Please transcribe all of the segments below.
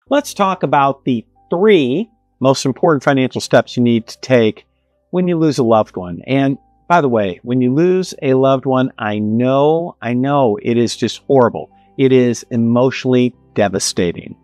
Let's talk about the 3 most important financial steps you need to take when you lose a loved one. And by the way, when you lose a loved one, I know it is just horrible. It is emotionally devastating.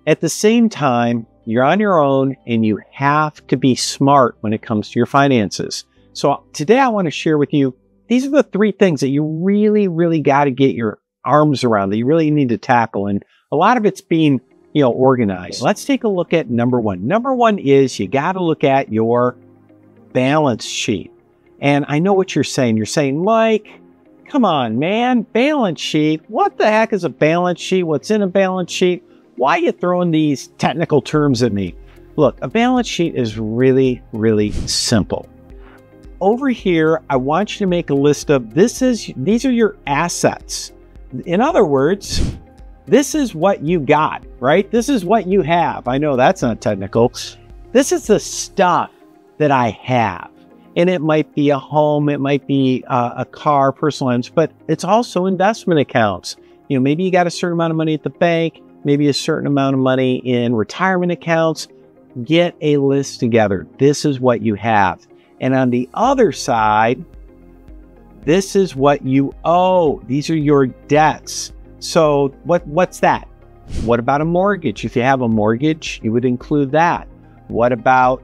At the same time, you're on your own and you have to be smart when it comes to your finances. So today I want to share with you, these are the 3 things that you really got to get your arms around, that you really need to tackle. And a lot of it's being, organized. Let's take a look at number 1. Number 1 is you got to look at your balance sheet. And I know what you're saying. You're saying, Mike, come on, man, balance sheet. What the heck is a balance sheet? What's in a balance sheet? Why are you throwing these technical terms at me? Look, a balance sheet is really simple. Over here, I want you to make a list of, these are your assets. In other words, this is what you got, right? This is what you have. I know that's not technical. This is the stuff that I have. And it might be a home, it might be a car, personal items, but it's also investment accounts. Maybe you got a certain amount of money at the bank, maybe a certain amount of money in retirement accounts. Get a list together. This is what you have. And on the other side, this is what you owe. These are your debts. So what's that? What about a mortgage? If you have a mortgage, you would include that. What about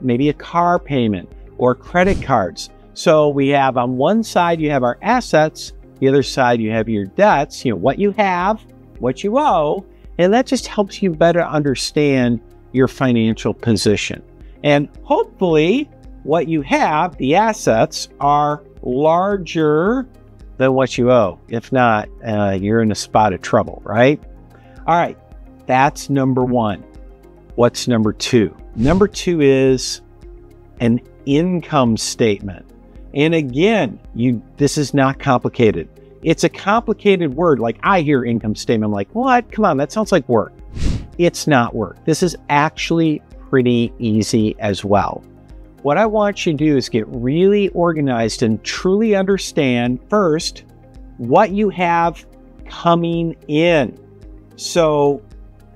maybe a car payment or credit cards? So we have on one side, you have our assets. The other side, you have your debts, what you have, what you owe. And that just helps you better understand your financial position. And hopefully what you have, the assets, are larger than what you owe. If not, you're in a spot of trouble, right? All right, that's number 1. What's number 2? Number 2 is an income statement. And again, this is not complicated. It's a complicated word. Like I hear income statement, I'm like, what? Come on, that sounds like work. It's not work. This is actually pretty easy as well. What I want you to do is get really organized and truly understand first what you have coming in. So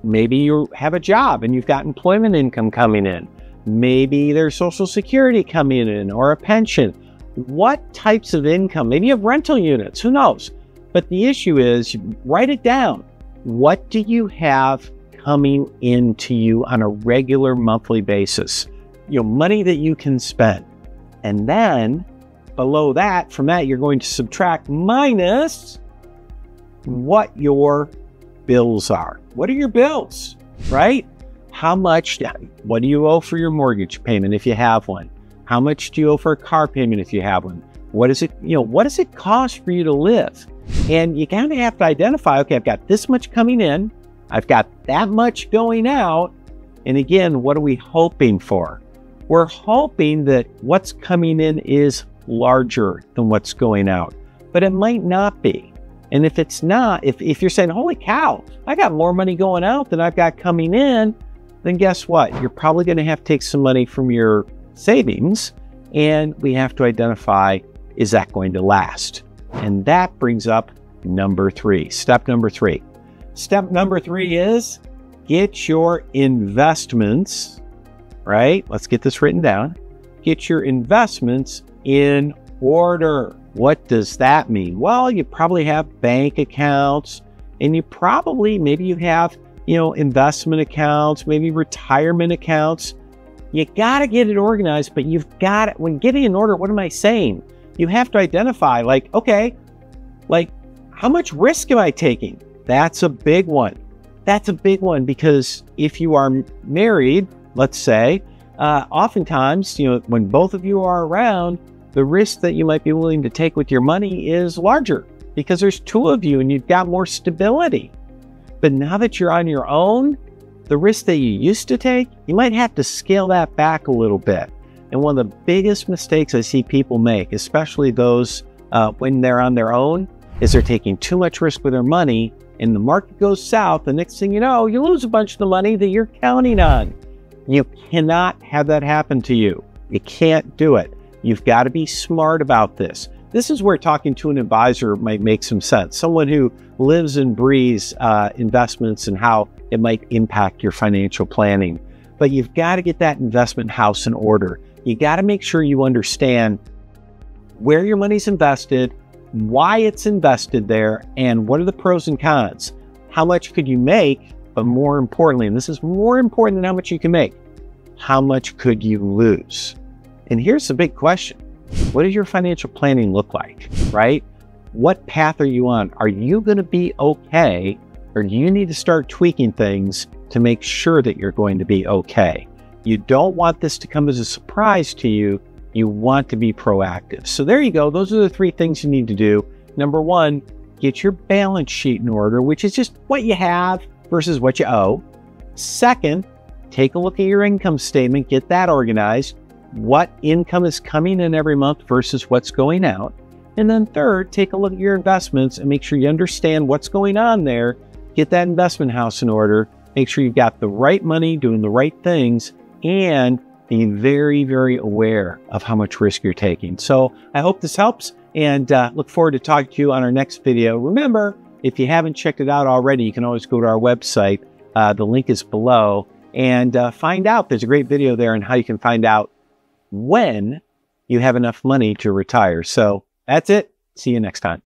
maybe you have a job and you've got employment income coming in. Maybe there's Social Security coming in or a pension. What types of income? Maybe you have rental units, who knows? But the issue is, write it down. What do you have coming into you on a regular monthly basis? Money that you can spend. And then below that, from that, you're going to subtract minus what your bills are. What are your bills, right? How much, what do you owe for your mortgage payment if you have one? How much do you owe for a car payment if you have one? What is it, what does it cost for you to live? And you kind of have to identify, okay, I've got this much coming in, I've got that much going out. And again, what are we hoping for? We're hoping that what's coming in is larger than what's going out, but it might not be. And if it's not, if you're saying, holy cow, I got more money going out than I've got coming in, then guess what? You're probably going to have to take some money from your savings, and we have to identify, is that going to last? And that brings up number 3, step number 3. Step number 3 is get your investments, right? Let's get this written down. Get your investments in order. What does that mean? Well, you probably have bank accounts, and you probably, maybe you have, investment accounts, maybe retirement accounts. You got to get it organized, but you've got it. When getting in order, what am I saying? You have to identify, like, okay, like how much risk am I taking? That's a big one. That's a big one, because if you are married, let's say, oftentimes, when both of you are around, the risk that you might be willing to take with your money is larger because there's 2 of you and you've got more stability. But now that you're on your own, the risk that you used to take, you might have to scale that back a little bit. And one of the biggest mistakes I see people make, especially those when they're on their own, is they're taking too much risk with their money, and the market goes south. The next thing you know, you lose a bunch of the money that you're counting on. You cannot have that happen to you. You can't do it. You've got to be smart about this. this is where talking to an advisor might make some sense. Someone who lives and breathes investments and how it might impact your financial planning. But you've got to get that investment house in order. You got to make sure you understand where your money's invested, why it's invested there, and what are the pros and cons. How much could you make? But more importantly, and this is more important than how much you can make, how much could you lose? And here's the big question. What does your financial planning look like, right? What path are you on? Are you going to be okay, or do you need to start tweaking things to make sure that you're going to be okay? You don't want this to come as a surprise to you. You want to be proactive. So there you go. Those are the 3 things you need to do. Number 1, get your balance sheet in order, which is just what you have versus what you owe. Second, take a look at your income statement, get that organized. What income is coming in every month versus what's going out. And then third, take a look at your investments and make sure you understand what's going on there. Get that investment house in order. Make sure you've got the right money, doing the right things, and being very, very aware of how much risk you're taking. So I hope this helps, and look forward to talking to you on our next video. Remember, if you haven't checked it out already, you can always go to our website. The link is below, and find out. There's a great video there on how you can find out when you have enough money to retire. So that's it. See you next time.